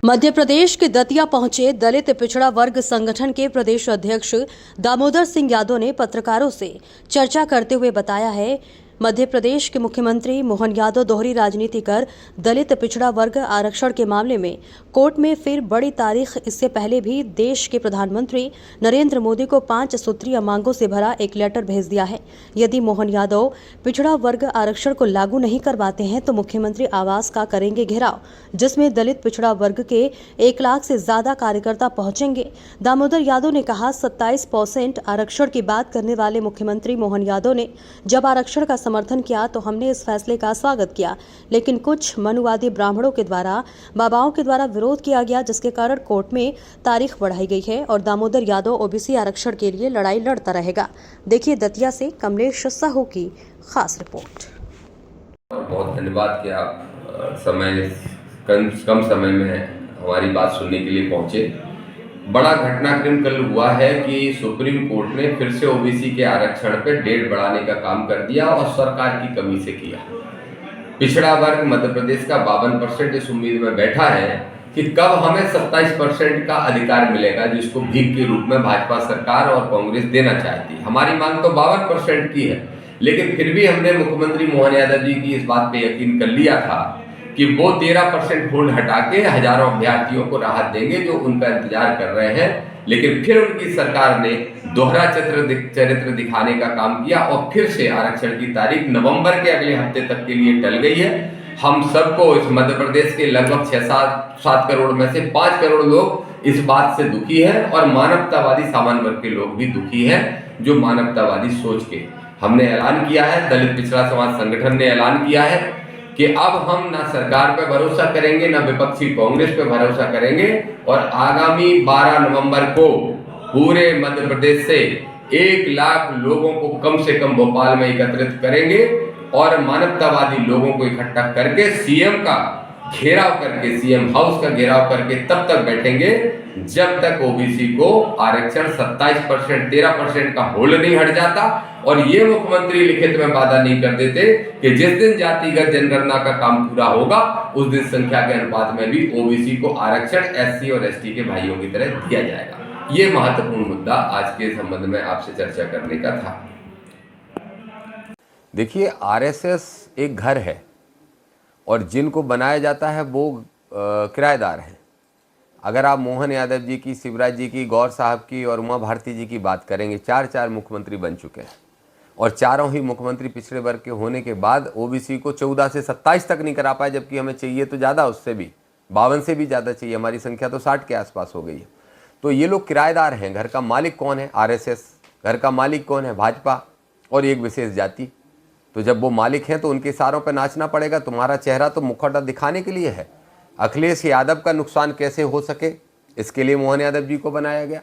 मध्य प्रदेश के दतिया पहुंचे दलित पिछड़ा वर्ग संगठन के प्रदेश अध्यक्ष दामोदर सिंह यादव ने पत्रकारों से चर्चा करते हुए बताया है, मध्य प्रदेश के मुख्यमंत्री मोहन यादव दोहरी राजनीति कर दलित पिछड़ा वर्ग आरक्षण के मामले में कोर्ट में फिर बड़ी तारीख। इससे पहले भी देश के प्रधानमंत्री नरेंद्र मोदी को 5 सूत्रीय मांगों से भरा एक लेटर भेज दिया है। यदि मोहन यादव पिछड़ा वर्ग आरक्षण को लागू नहीं करवाते हैं तो मुख्यमंत्री आवास का करेंगे घेराव, जिसमें दलित पिछड़ा वर्ग के 1 लाख से ज्यादा कार्यकर्ता पहुंचेंगे। दामोदर यादव ने कहा, 27% आरक्षण की बात करने वाले मुख्यमंत्री मोहन यादव ने जब आरक्षण का समर्थन किया तो हमने इस फैसले का स्वागत किया, लेकिन कुछ मनुवादी ब्राह्मणों के द्वारा बाबाओं के द्वारा विरोध किया गया, जिसके कारण कोर्ट में तारीख बढ़ाई गई है और दामोदर यादव ओबीसी आरक्षण के लिए लड़ाई लड़ता रहेगा। देखिए दतिया से कमलेश साहू की खास रिपोर्ट। बहुत धन्यवाद कि आप कम समय में हमारी बात सुनने के लिए पहुंचे। बड़ा घटनाक्रम कल हुआ है कि सुप्रीम कोर्ट ने फिर से ओबीसी के आरक्षण पे डेट बढ़ाने का काम कर दिया और सरकार की कमी से किया। पिछड़ा वर्ग मध्य प्रदेश का 52% इस उम्मीद में बैठा है कि कब हमें 27% का अधिकार मिलेगा, जिसको भीख के रूप में भाजपा सरकार और कांग्रेस देना चाहती है। हमारी मांग तो 52% की है, लेकिन फिर भी हमने मुख्यमंत्री मोहन यादव जी की इस बात पे यकीन कर लिया था कि वो 13% होल्ड हटा के हजारों अभ्यर्थियों को राहत देंगे जो उनका इंतजार कर रहे हैं। लेकिन फिर उनकी सरकार ने दोहरा चरित्र दिखाने का काम किया और फिर से आरक्षण की तारीख नवंबर के अगले हफ्ते तक के लिए टल गई है। हम सबको, इस मध्य प्रदेश के लगभग 6-7 करोड़ में से 5 करोड़ लोग इस बात से दुखी हैं और मानवतावादी सामान्य वर्ग के लोग भी दुखी हैं, जो मानवतावादी सोच के हमने ऐलान किया है। दलित पिछड़ा समाज संगठन ने ऐलान किया है कि अब हम ना सरकार पे भरोसा करेंगे, ना विपक्षी कांग्रेस पे भरोसा करेंगे और आगामी 12 नवंबर को पूरे मध्य प्रदेश से 1 लाख लोगों को कम से कम भोपाल में एकत्रित करेंगे और मानवतावादी लोगों को इकट्ठा करके सीएम का घेराव करके, सीएम हाउस का घेराव करके तब तक बैठेंगे जब तक ओबीसी को आरक्षण 27%, 13% का होल्ड नहीं हट जाता और ये मुख्यमंत्री लिखित में वादा नहीं कर देते कि जिस दिन जातिगत जनगणना का काम पूरा होगा उस दिन संख्या के अनुपात में भी ओबीसी को आरक्षण एससी और एसटी के भाइयों की तरह दिया जाएगा। ये महत्वपूर्ण मुद्दा आज के संबंध में आपसे चर्चा करने का था। देखिए, आरएसएस एक घर है और जिनको बनाया जाता है वो किराएदार हैं। अगर आप मोहन यादव जी की, शिवराज जी की, गौर साहब की और उमा भारती जी की बात करेंगे, 4 मुख्यमंत्री बन चुके हैं और चारों ही मुख्यमंत्री पिछड़े वर्ग के होने के बाद ओबीसी को 14 से 27 तक नहीं करा पाए, जबकि हमें चाहिए तो ज़्यादा, उससे भी 52 से भी ज़्यादा चाहिए। हमारी संख्या तो 60 के आसपास हो गई है। तो ये लोग किराएदार हैं। घर का मालिक कौन है? आरएसएस। घर का मालिक कौन है? भाजपा और एक विशेष जाति। तो जब वो मालिक हैं तो उनके इशारों पर नाचना पड़ेगा। तुम्हारा चेहरा तो मुखौटा दिखाने के लिए है। अखिलेश यादव का नुकसान कैसे हो सके, इसके लिए मोहन यादव जी को बनाया गया।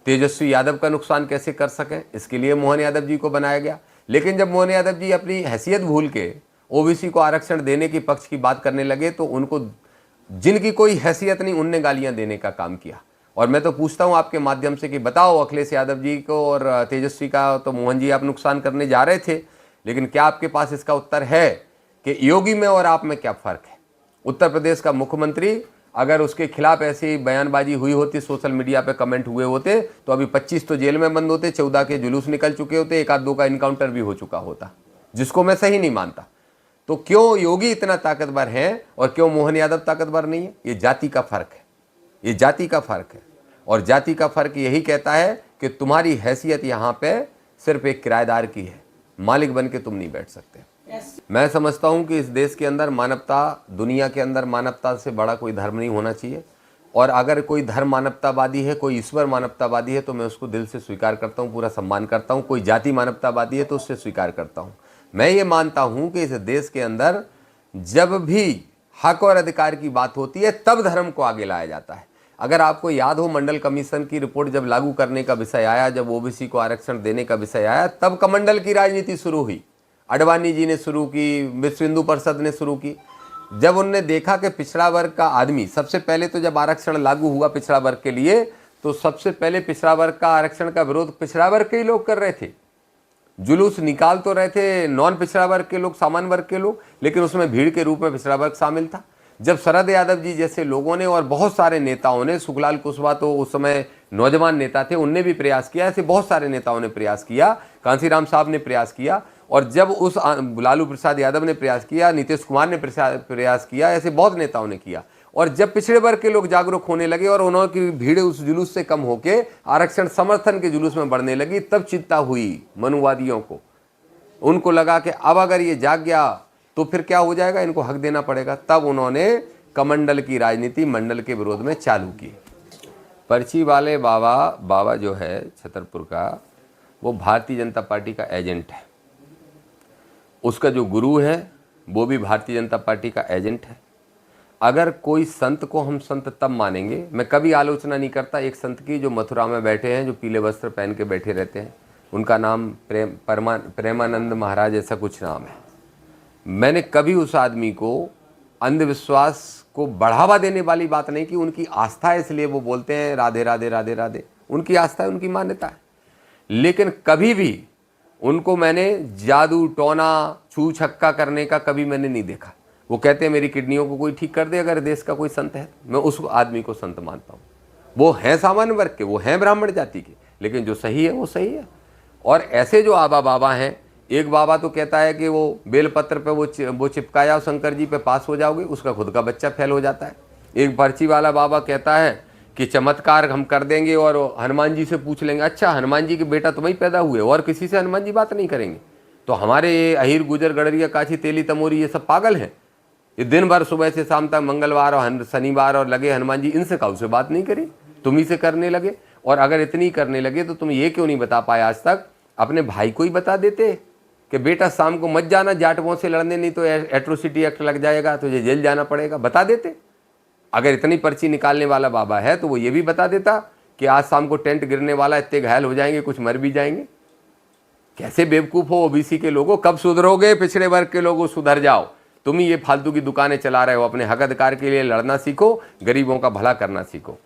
तेजस्वी यादव का नुकसान कैसे कर सकें, इसके लिए मोहन यादव जी को बनाया गया। लेकिन जब मोहन यादव जी अपनी हैसियत भूल के ओबीसी को आरक्षण देने की पक्ष की बात करने लगे तो उनको, जिनकी कोई हैसियत नहीं, उनने गालियां देने का काम किया। और मैं तो पूछता हूं आपके माध्यम से कि बताओ, अखिलेश यादव जी को और तेजस्वी का तो मोहन जी आप नुकसान करने जा रहे थे, लेकिन क्या आपके पास इसका उत्तर है कि योगी में और आप में क्या फ़र्क है? उत्तर प्रदेश का मुख्यमंत्री, अगर उसके खिलाफ ऐसी बयानबाजी हुई होती, सोशल मीडिया पे कमेंट हुए होते, तो अभी 25 तो जेल में बंद होते, 14 के जुलूस निकल चुके होते, 1-2 का इनकाउंटर भी हो चुका होता, जिसको मैं सही नहीं मानता। तो क्यों योगी इतना ताकतवर है और क्यों मोहन यादव ताकतवर नहीं है? ये जाति का फ़र्क है। ये जाति का फ़र्क है और जाति का फ़र्क यही कहता है कि तुम्हारी हैसियत यहाँ पे सिर्फ एक किराएदार की है, मालिक बन के तुम नहीं बैठ सकते। मैं समझता हूं कि इस देश के अंदर मानवता, दुनिया के अंदर मानवता से बड़ा कोई धर्म नहीं होना चाहिए और अगर कोई धर्म मानवतावादी है, कोई ईश्वर मानवतावादी है तो मैं उसको दिल से स्वीकार करता हूं, पूरा सम्मान करता हूं। कोई जाति मानवतावादी है तो उससे स्वीकार करता हूं। मैं ये मानता हूं कि इस देश के अंदर जब भी हक और अधिकार की बात होती है तब धर्म को आगे लाया जाता है। अगर आपको याद हो, मंडल कमीशन की रिपोर्ट जब लागू करने का विषय आया, जब ओबीसी को आरक्षण देने का विषय आया, तब कमंडल की राजनीति शुरू हुई। अडवाणी जी ने शुरू की, विश्व हिंदू परिषद ने शुरू की। जब उन्होंने देखा कि पिछड़ा वर्ग का आदमी, सबसे पहले तो जब आरक्षण लागू हुआ पिछड़ा वर्ग के लिए, तो सबसे पहले पिछड़ा वर्ग का आरक्षण का विरोध पिछड़ा वर्ग के ही लोग कर रहे थे। जुलूस निकाल तो रहे थे नॉन पिछड़ा वर्ग के लोग, सामान्य वर्ग के लोग, लेकिन उसमें भीड़ के रूप में पिछड़ा वर्ग शामिल था। जब शरद यादव जी जैसे लोगों ने और बहुत सारे नेताओं ने, सुखलाल कुशवाहा तो उस समय नौजवान नेता थे, उनने भी प्रयास किया, ऐसे बहुत सारे नेताओं ने प्रयास किया, कांसीराम साहब ने प्रयास किया, और जब उस लालू प्रसाद यादव ने प्रयास किया, नीतीश कुमार ने प्रयास किया, ऐसे बहुत नेताओं ने किया। और जब पिछड़े वर्ग के लोग जागरूक होने लगे और उन्होंने भीड़ उस जुलूस से कम होके आरक्षण समर्थन के जुलूस में बढ़ने लगी, तब चिंता हुई मनुवादियों को। उनको लगा कि अब अगर ये जाग गया तो फिर क्या हो जाएगा, इनको हक देना पड़ेगा। तब उन्होंने कमंडल की राजनीति मंडल के विरोध में चालू की। पर्ची वाले बाबा जो है छतरपुर का, वो भारतीय जनता पार्टी का एजेंट है। उसका जो गुरु है वो भी भारतीय जनता पार्टी का एजेंट है। अगर कोई संत को हम संत तब मानेंगे, मैं कभी आलोचना नहीं करता एक संत की जो मथुरा में बैठे हैं, जो पीले वस्त्र पहन के बैठे रहते हैं, उनका नाम प्रेमानंद महाराज ऐसा कुछ नाम है। मैंने कभी उस आदमी को अंधविश्वास को बढ़ावा देने वाली बात नहीं की। उनकी आस्था है इसलिए वो बोलते हैं राधे राधे राधे राधे, उनकी आस्था है, उनकी मान्यता है। लेकिन कभी भी उनको मैंने जादू टोना छू छक्का करने का कभी मैंने नहीं देखा। वो कहते हैं मेरी किडनियों को कोई ठीक कर दे अगर देश का कोई संत है, मैं उस आदमी को संत मानता हूँ। वो हैं सामान्य वर्ग के, वो हैं ब्राह्मण जाति के, लेकिन जो सही है वो सही है। और ऐसे जो बाबा हैं, एक बाबा तो कहता है कि वो बेलपत्र पे वो चिपका जाओ शंकर जी पे, पास हो जाओगे, उसका खुद का बच्चा फेल हो जाता है। एक पर्ची वाला बाबा कहता है कि चमत्कार हम कर देंगे और हनुमान जी से पूछ लेंगे। अच्छा, हनुमान जी के बेटा तुम्हें पैदा हुए और किसी से हनुमान जी बात नहीं करेंगे? तो हमारे ये अहिर गुजर गडरिया काछी तेली तमोरी ये सब पागल हैं। ये दिन भर सुबह से शाम तक मंगलवार और शनिवार और लगे हनुमान जी, इनसे काऊ से बात नहीं करी, तुम ही से करने लगे। और अगर इतनी करने लगे तो तुम ये क्यों नहीं बता पाए आज तक? अपने भाई को ही बता देते कि बेटा शाम को मत जाना जाटवों से लड़ने, नहीं तो एट्रोसिटी एक्ट लग जाएगा, तुझे जेल जाना पड़ेगा। बता देते। अगर इतनी पर्ची निकालने वाला बाबा है तो वो ये भी बता देता कि आज शाम को टेंट गिरने वाला, इतने घायल हो जाएंगे, कुछ मर भी जाएंगे। कैसे बेवकूफ़ हो ओबीसी के लोगों, कब सुधरोगे? पिछड़े वर्ग के लोगों सुधर जाओ। तुम ही ये फालतू की दुकानें चला रहे हो। अपने हक अधिकार के लिए लड़ना सीखो, गरीबों का भला करना सीखो।